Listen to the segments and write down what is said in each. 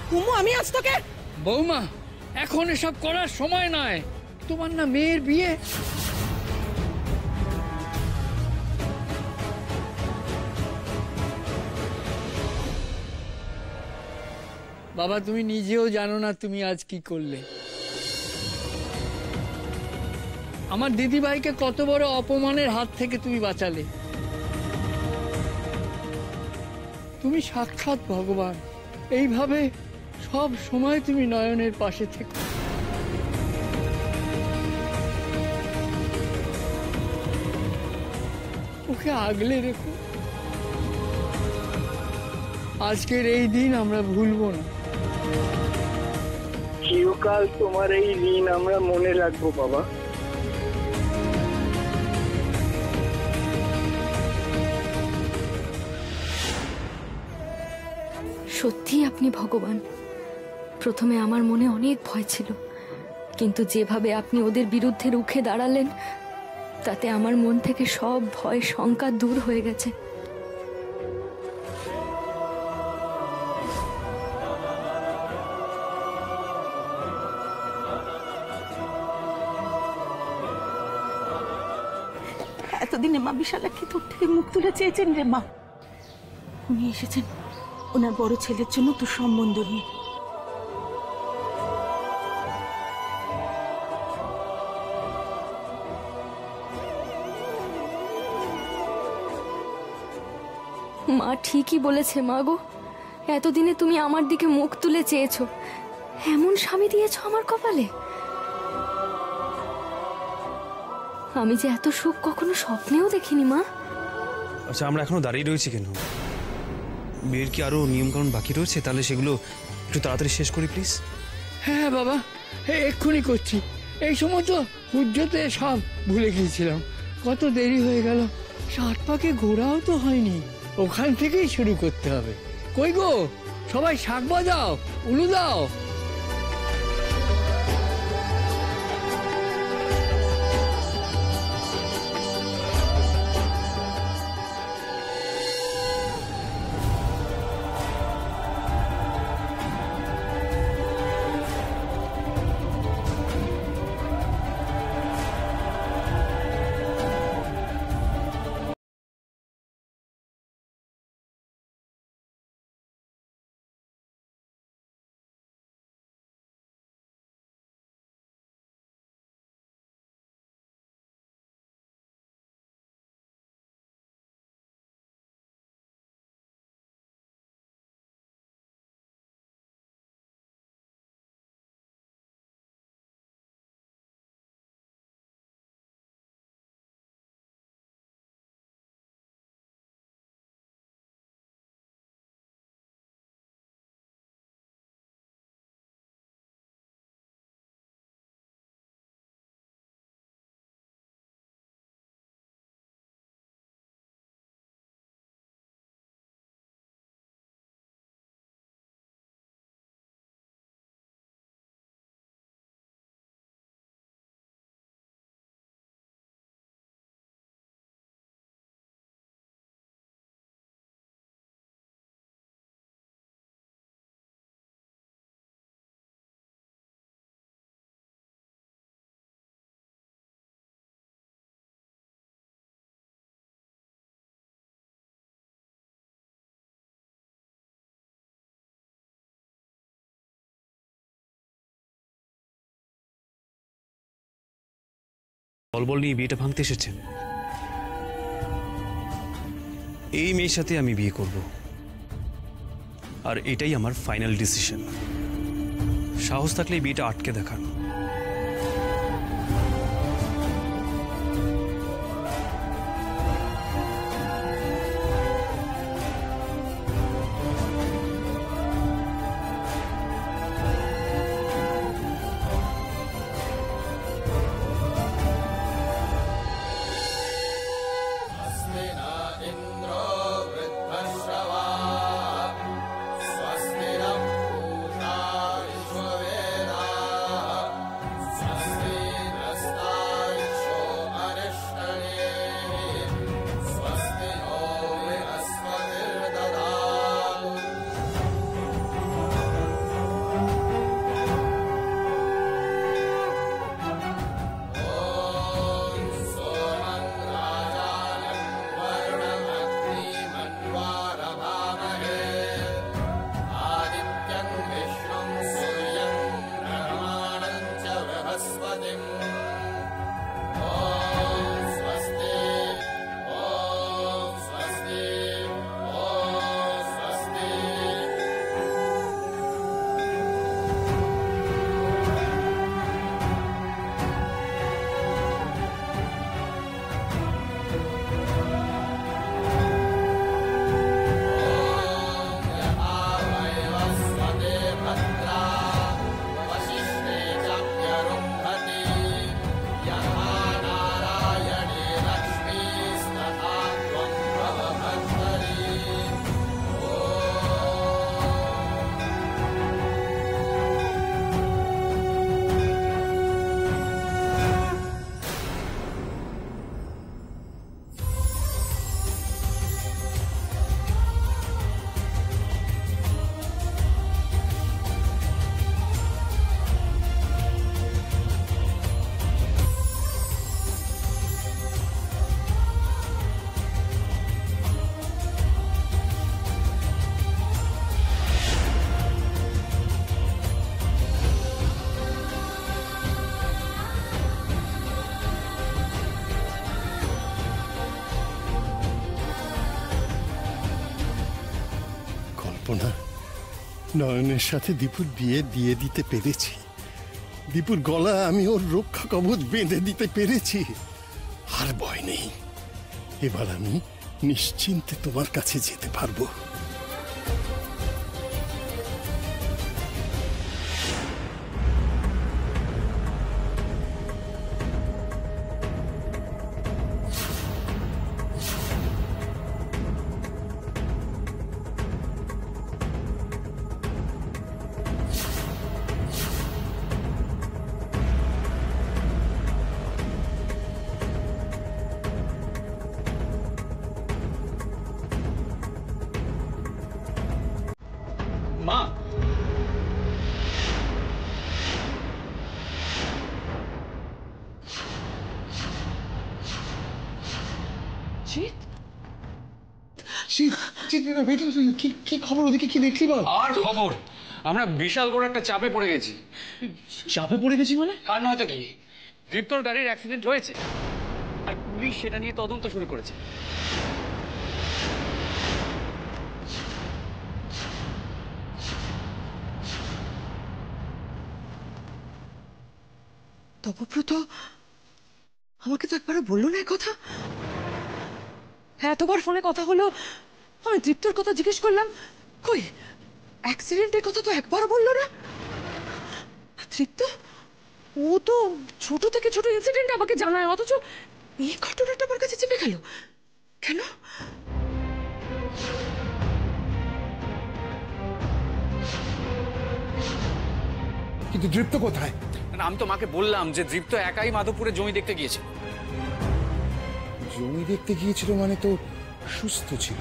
কুমু, আমি আজ তোকে। বৌমা, এখন এসব করার সময় নয়। তোমার না মেয়ের বিয়ে। বাবা, তুমি নিজেও জানো না তুমি আজ কি করলে। আমার দিদিভাইকে কত বড় অপমানের হাত থেকে তুমি বাঁচালে। তুমি সাক্ষাৎ ভগবান। এইভাবে সব সময় তুমি নয়নের পাশে থেকো। ওকে আগলে রেখো। আজকের এই দিন আমরা ভুলবো না। চিরকাল তোমার এই দিন আমরা মনে রাখবো বাবা। সত্যি আপনি ভগবান। প্রথমে আমার মনে অনেক ভয় ছিল, কিন্তু যেভাবে আপনি ওদের বিরুদ্ধে রুখে দাঁড়ালেন তাতে আমার মন থেকে সব ভয় শঙ্কা দূর হয়ে গেছে। এতদিনে মা বিশালাক্ষী তোর থেকে মুখ তুলে চেয়েছেন রে মা। উনি এসেছেন ওনার বড় ছেলের জন্য তোর সম্বন্ধ নিয়ে। মা ঠিকই বলেছে মা গো। এতদিনে তুমি আমার দিকে মুখ তুলে চেয়েছো, এমন স্বামী দিয়েছো আমার কপালে। আমি যে এত সুখ কখনো স্বপ্নেও দেখিনি মা। আচ্ছা, আমরা এখনো দাঁড়িয়ে রয়েছি কেন? বিয়ের কি আরো নিয়ম কানুন বাকি রয়েছে? তাহলে সেগুলো একটু তাড়াতাড়ি শেষ করি প্লিজ। হ্যাঁ বাবা, এক্ষুনি করছি। এই সময় তো হুজ্জতে সব ভুলে গিয়েছিলাম। কত দেরি হয়ে গেল, 7 পাকে ঘোরাও তো হয়নি। ওখান থেকেই শুরু করতে হবে। কই গো, সবাই শাক বাজাও, উলু দাও। বলবল নিয়ে বিয়েটা ভাঙতে এসেছেন। এই মেয়ের সাথে আমি বিয়ে করব, আর এটাই আমার ফাইনাল ডিসিশন। সাহস থাকলে এই বিয়েটা আটকে দেখান। না, নয়নের সাথে দীপুর বিয়ে দিয়ে দিতে পেরেছি। দীপুর গলা আমি ওর রক্ষা কবচ বেঁধে দিতে পেরেছি। আর ভয় নেই, এবার আমি নিশ্চিন্তে তোমার কাছে যেতে পারবো। মা, কি খবর? ওদিকে কি দেখলি বল? আর খবর, আমরা বিশাল বড় একটা চাপে পড়ে গেছি। চাপে পড়ে গেছি মানে? আর নয়তো কি, দীপ্তর গাড়ির অ্যাক্সিডেন্ট হয়েছে আর পুলিশ সেটা নিয়ে তদন্ত শুরু করেছে। তপব্রত আমাকে তো একবারও বললো না কথা। হ্যাঁ, এতবার ফোনে কথা হলো, আমি দীপ্তর কথা জিজ্ঞেস করলাম, কই অ্যাক্সিডেন্টের কথা তো একবারও বললো না। দীপ্ত ও তো ছোট থেকে ছোট ইনসিডেন্ট আমাকে জানায়, অথচ এই ঘটনাটা আমার কাছে চেপে গেল কেন? কিন্তু দীপ্ত কোথায়? না, আমি তো মাকে বললাম যে দীপ্ত একাই মাধবপুরে জমি দেখতে গিয়েছে। জমি দেখতে গিয়েছিল মানে তো সুস্থ ছিল।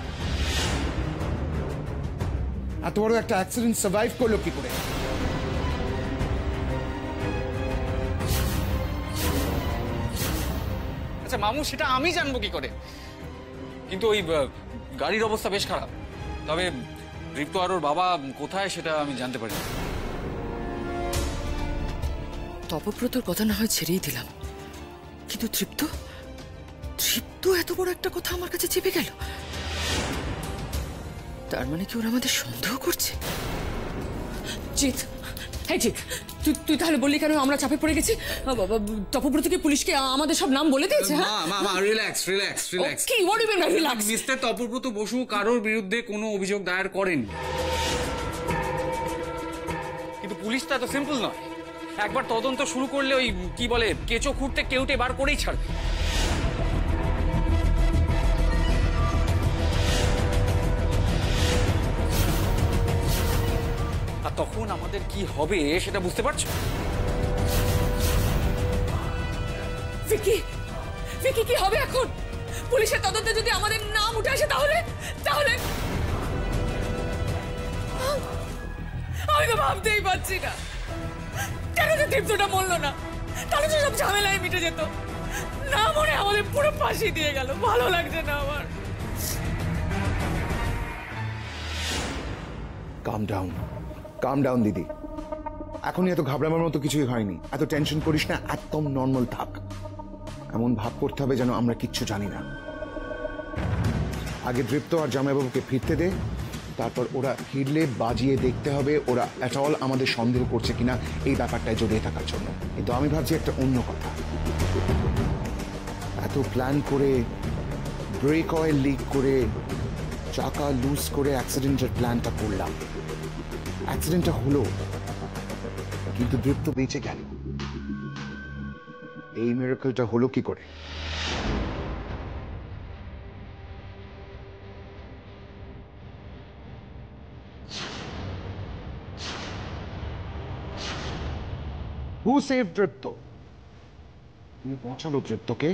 এত বড় একটা অ্যাক্সিডেন্ট সার্ভাইভ করলো কি করে? আচ্ছা মামু, সেটা আমি জানবো কি করে? কিন্তু ওই গাড়ির অবস্থা বেশ খারাপ। তবে দীপ্ত আর ওর বাবা কোথায় সেটা আমি জানতে পারি। তপব্রতর কথা না হয় ছেড়েই দিলাম, কিন্তু তৃপ্ত এত বড় একটা কথা আমার কাছে চেপে গেল। তার মানে কি ওরা আমাদের সন্দেহ করছে? জিৎ, হ্যাঁ জিৎ, তুই তাহলে বললি কেন আমরা চাপে পড়ে গেছি? তপব্রত কি পুলিশকে আমাদের সব নাম বলে দিয়েছে? Relax relax relax. কি what you mean by relax? Mister Tapabrata Basu কারোর বিরুদ্ধে কোনো অভিযোগ দায়ের করেন, কিন্তু পুলিশ তো এত সিম্পল নয়। একবার তদন্ত শুরু করলে ওই কি বলে কেঁচো খুঁড়তে কেউটে বার করেই ছাড়বে। আর তখন আমাদের কি হবে সেটা বুঝতে পারছো? ভিকি কি হবে এখন? পুলিশের তদন্তে যদি আমাদের নাম উঠে আসে তাহলে আমি তো ভাবতেই পারছি না কেন যে দীপ্তটা মরলো না। তাহলে তো সব ঝামেলায় মিটে যেত। না মনে আমাদের পুরো ফাঁসি দিয়ে গেল, ভালো লাগছে না আমার। কাম ডাউন দিদি, এখনই এত ঘাবড়ানোর মতো কিছুই হয়নি। এত টেনশন করিস না, একদম নর্মাল থাক। এমন ভাব করতে হবে যেন আমরা কিচ্ছু জানি না। আগে দীপ্ত আর জামাইবাবুকে ফিরতে দে, তারপর ওরা ফিরলে বাজিয়ে দেখতে হবে ওরা এট অল আমাদের সন্দেহ করছে কিনা এই ব্যাপারটায় জড়িয়ে থাকার জন্য। কিন্তু আমি ভাবছি একটা অন্য কথা। এত প্ল্যান করে, ব্রেক অয়েল লিক করে, চাকা লুজ করে অ্যাক্সিডেন্টের প্ল্যানটা করলাম। অ্যাক্সিডেন্টটা হলো, কিন্তু দীপ্ত বেঁচে গেল। এই মিরাকলটা হলো কি করে? Who saved দীপ্ত? তুমি বাঁচালো দীপ্তকে।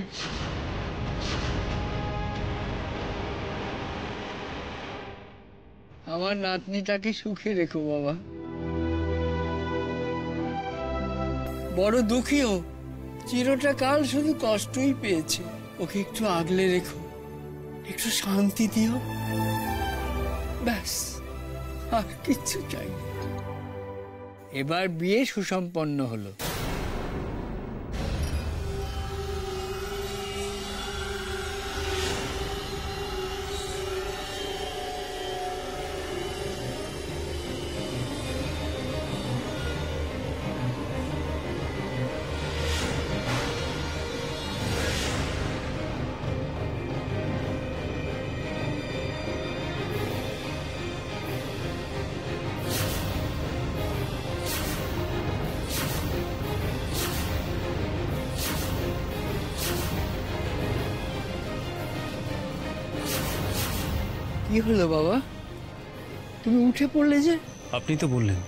আমার নাতনিটাকে সুখে রেখো বাবা। বড় দুঃখীও, চিরটা কাল শুধু কষ্টই পেয়েছে। ওকে একটু আগলে রেখো, একটু শান্তি দিও, ব্যাস, আর কিচ্ছু চাই না। এবার বিয়ে সুসম্পন্ন হলো। কি হলো বাবা, তুমি উঠে পড়লে যে? আপনি তো বললেন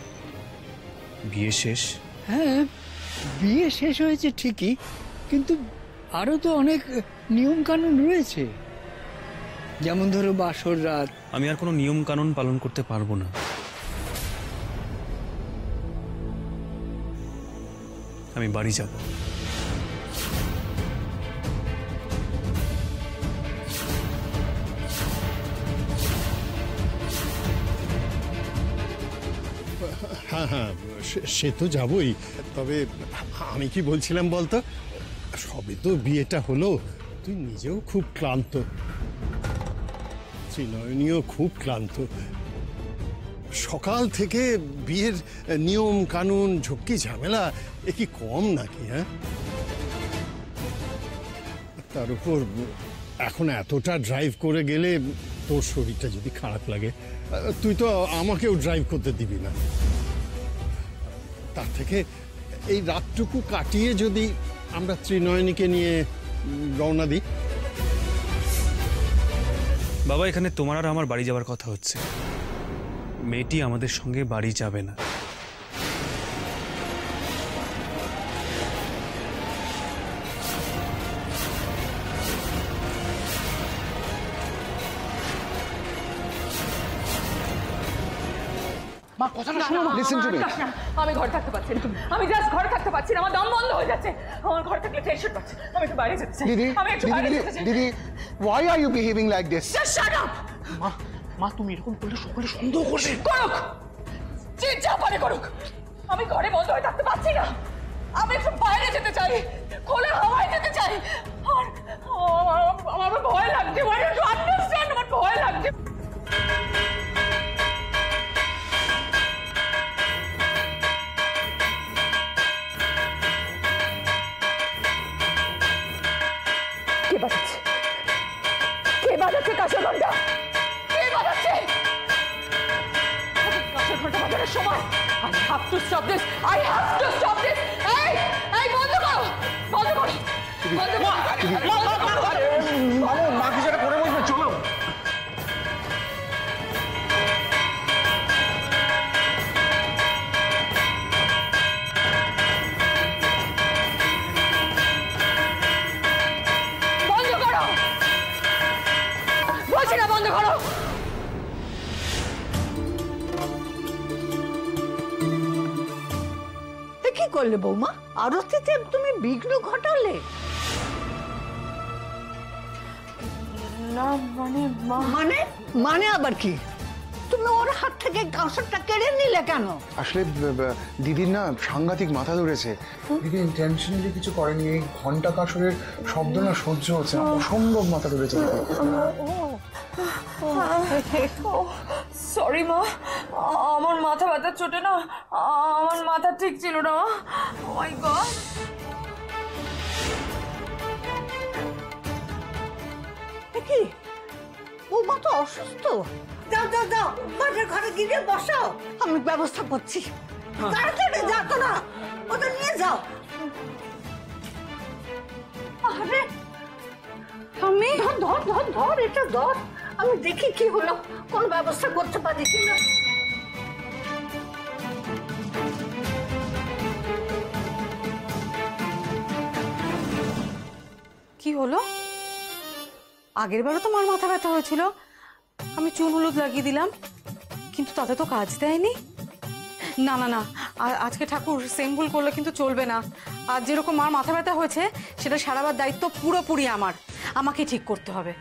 বিয়ে শেষ। হ্যাঁ, বিয়ে শেষ হয়েছে ঠিকই, কিন্তু আরো তো অনেক নিয়ম কানুন রয়েছে, যেমন ধরো বাসর রাত। আমি আর কোনো নিয়ম কানুন পালন করতে পারবো না। আমি বাড়ি যাব। হ্যাঁ হ্যাঁ, সে তো যাবই। তবে আমি কি বলছিলাম বলতো, সবে তো বিয়েটা হলো, তুই নিজেও খুব ক্লান্ত, শ্রীনয়নীও খুব ক্লান্ত। সকাল থেকে বিয়ের নিয়ম কানুন ঝক্কি ঝামেলা, এ কি কম নাকি? হ্যাঁ, তার উপর এখন এতটা ড্রাইভ করে গেলে তোর শরীরটা যদি খারাপ লাগে, তুই তো আমাকেও ড্রাইভ করতে দিবি না। তার থেকে এই রাতটুকু কাটিয়ে যদি আমরা ত্রিনয়নীকে নিয়ে রওনা দিই। বাবা, এখানে তোমার আর আমার বাড়ি যাওয়ার কথা হচ্ছে। মেয়েটি আমাদের সঙ্গে বাড়ি যাবে না। মা কথাটা শোনো, লিসেন টু মি। আমি ঘরে থাকতে পারছি না, আমি জাস্ট ঘরে থাকতে পারছি না, আমার দম বন্ধ হয়ে যাচ্ছে, আমার ঘরে থাকলে টেনশন পাচ্ছে, আমি একটু বাইরে যেতে চাই। দিদি, আমি একটু বাইরে যেতে চাই। দিদি, why are you behaving like this? Just shut up! মা তুমি এরকম করলে সকলে সন্দেহ করবে। করুক, যে যা পারে করুক, আমি ঘরে বন্ধ হয়ে থাকতে পারছি না, আমি একটু বাইরে যেতে চাই, খোলা হাওয়ায় যেতে চাই। আমার ভয় লাগছে, why don't you understand? আমার ভয় লাগছে। কে বাজাচ্ছে? কে বাজাচ্ছে কাঁসর ঘন্টা? কে বাজাচ্ছে? কাঁসর ঘন্টা বাজানোর সময়। I have to stop this! I have to stop this! এই বন্ধ করো! বন্ধ করো! বন্ধ করো! মা কিছু একটা করে বসবে, চলো। বন্ধ করো! বলছি না বন্ধ করো! কি করলে বৌমা? আরতিতে তুমি বিঘ্ন ঘটালে? না মানে মানে মানে আবার কি? তুমি ওর হাত থেকে কাঁসরটা কেড়ে নিলে কেন? আসলে দিদির না সাংঘাতিক মাথা ধরেছে। দিদি ইন্টেনশনালি কিছু করেনি, এই ঘন্টা কাসরের শব্দ না সহ্য হচ্ছে না, অসম্ভব মাথা ধরেছে। সরি মা, আমার মাথা ব্যথার চোটে না আমার মাথা ঠিক ছিল না। ও মাই গড! কি বৌমা তো অসুস্থ। যাও যাও যাও, মাঠের ঘরে গিয়ে বসাও, আমি ব্যবস্থা করছি। তাড়াতাড়ি যাও তো না, ওদের নিয়ে যাও। আরে আমি ধর ধর ধর, এটা ধর, আমি দেখি কি হলো, কোন ব্যবস্থা করতে পারি কিনা। কি হলো? আগের বারও তো মার মাথা ব্যথা হয়েছিল, আমি চুন হলুদ লাগিয়ে দিলাম, কিন্তু তাতে তো কাজ দেয়নি। না না না, আজকে ঠাকুর সেম ভুল করলে কিন্তু চলবে না। আর যেরকম মার মাথা ব্যথা হয়েছে সেটা সারাবার দায়িত্ব পুরোপুরি আমার, আমাকে ঠিক করতে হবে।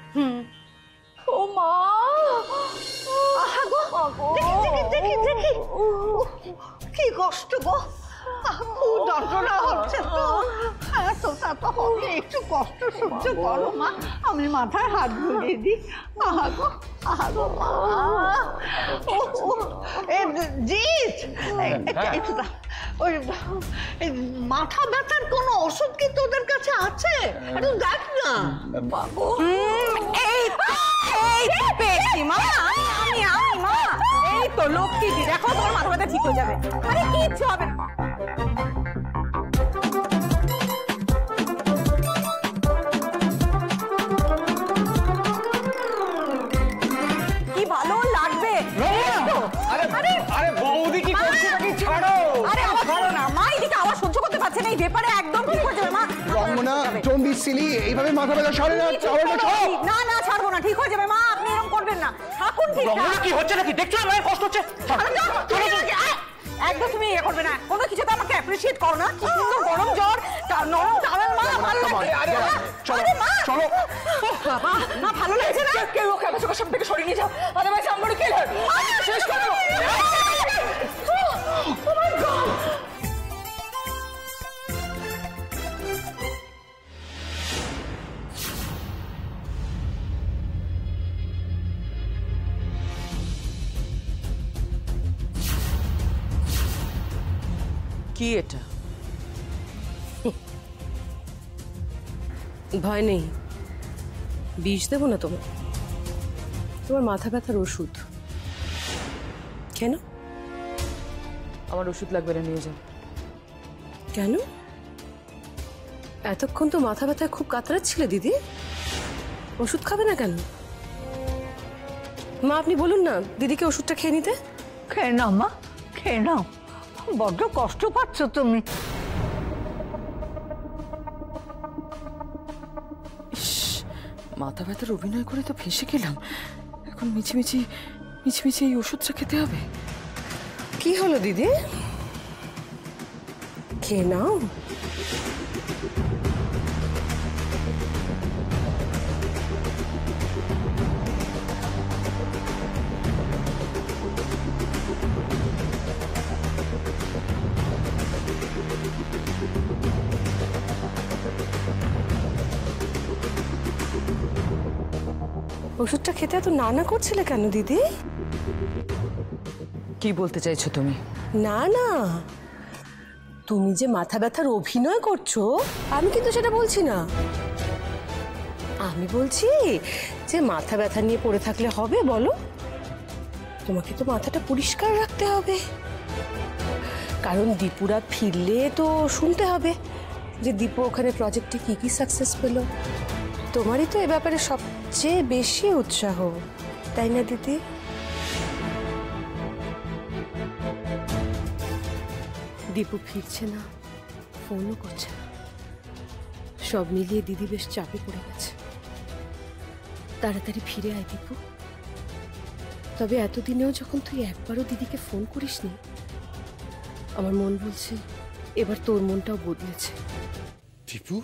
ও মা, দেখি কি কষ্ট গো, খুব যন্ত্রণা হচ্ছে তো। হ্যাঁ তো, তা তো হবে, একটু কষ্ট সহ্য করো মা, আমি মাথায় হাত বুলিয়ে দিই। আহা গো মা, জিৎ ওই মাথা ব্যথার কোনো ওষুধ কি তোদের কাছে আছে? একটু দেখ না বাবু। মা এই তো লক্ষ্মী, দেখো তোমার মাথা ব্যথা ঠিক হয়ে যাবে। আরে কিচ্ছু হবে না। কি এই ব্যাপারে একদম ঠিক হয়ে যাবে মা। রঙ্গনা ডোন্ট বি সিলি, এইভাবে মাথা ব্যথা সরে না, চাওয়াটা সব। না না ছাড়বো না, ঠিক হয়ে যাবে মা, আপনি এরকম করবেন না, থাকুন ঠিক। রঙ্গনা কি হচ্ছে নাকি দেখছো না, মায়ের কষ্ট হচ্ছে। একদম তুমি ইয়ে করবে না, কোনো কিছুতে আমাকে অ্যাপ্রিশিয়েট করো না। কি সুন্দর গরম জ্বর, নরম টাওয়েল মা, ভালো লাগে। আরে মা চলো বাবা, মা ভালো লাগছে না? কেউ ওকে আমার চোখের সামনে থেকে সরিয়ে নিয়ে যাও, আদারওয়াইজ আমার কি হবে? শেষ করো। ও মাই গড। কি এটা? ভয় নেই, বিষ দেবো না তোমার, তোমার মাথা ব্যথার ওষুধ। কেন? আমার ওষুধ লাগবে না, নিয়ে যাও। কেন? এতক্ষণ তো মাথা ব্যথায় খুব কাতরাচ্ছিলে দিদি, ওষুধ খাবে না কেন? মা আপনি বলুন না দিদিকে ওষুধটা খেয়ে নিতে। খেয়ে নাও মা, খেয়ে নাও, বড্ড কষ্ট পাচ্ছ তুমি। মাথা ব্যথার অভিনয় করে তো ফেঁসে গেলাম, এখন মিছিমিছি এই ওষুধটা খেতে হবে। কি হলো দিদি, খেয়ে নাও। ওষুধটা খেতে এত না করছিলে কেন দিদি? কি বলতে চাইছো তুমি? না না, তুমি যে মাথা ব্যথার অভিনয় করছো আমি কিন্তু সেটা বলছি না। আমি বলছি যে মাথা ব্যথা নিয়ে পড়ে থাকলে হবে বলো? তোমাকে তো মাথাটা পরিষ্কার রাখতে হবে, কারণ দীপুরা ফিরলে তো শুনতে হবে যে দীপু ওখানে প্রজেক্টে কি কি সাকসেস পেল। তোমারই তো এ ব্যাপারে সবচেয়ে বেশি উৎসাহ, তাই না দিদি? দীপু ফিরছে না, ফোনও করছে না, সব মিলিয়ে দিদি বেশ চাপে পড়ে গেছে। তাড়াতাড়ি ফিরে আয় দীপু। তবে এতদিনেও যখন তুই একবারও দিদিকে ফোন করিসনি, আমার মন বলছে এবার তোর মনটাও বদলেছে। দীপু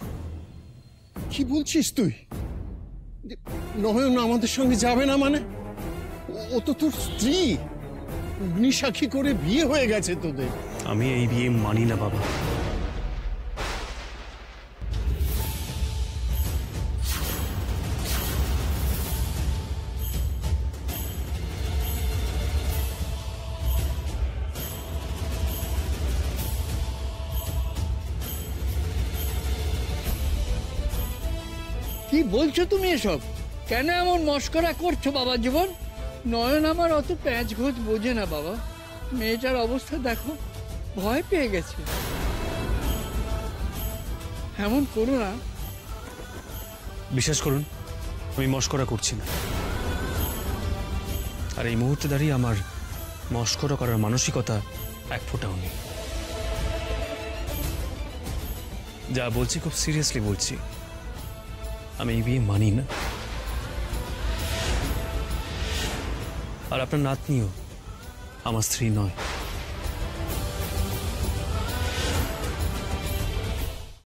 কি বলছিস তুই? নয়ন আমাদের সঙ্গে যাবে না মানে? ও তো তোর স্ত্রী, অগ্নিসাক্ষী করে বিয়ে হয়ে গেছে তোদের। আমি এই বিয়ে মানি না বাবা। কি বলছো তুমি এসব? কেন এমন মস্করা করছো বাবা জীবন? নয়ন আমার অত প্যাঁচ ঘোচ বোঝে না বাবা, মেয়েটার অবস্থা দেখো, ভয় পেয়ে গেছে। এমন করো না। বিশ্বাস করুন আমি মস্করা করছি না, আর এই মুহূর্তে দাঁড়িয়ে আমার মস্করা করার মানসিকতা এক ফোঁটাও নেই। যা বলছি খুব সিরিয়াসলি বলছি, আমি এই বিয়ে মানি না। আর আপনার নাতনিও আমার স্ত্রী নয়।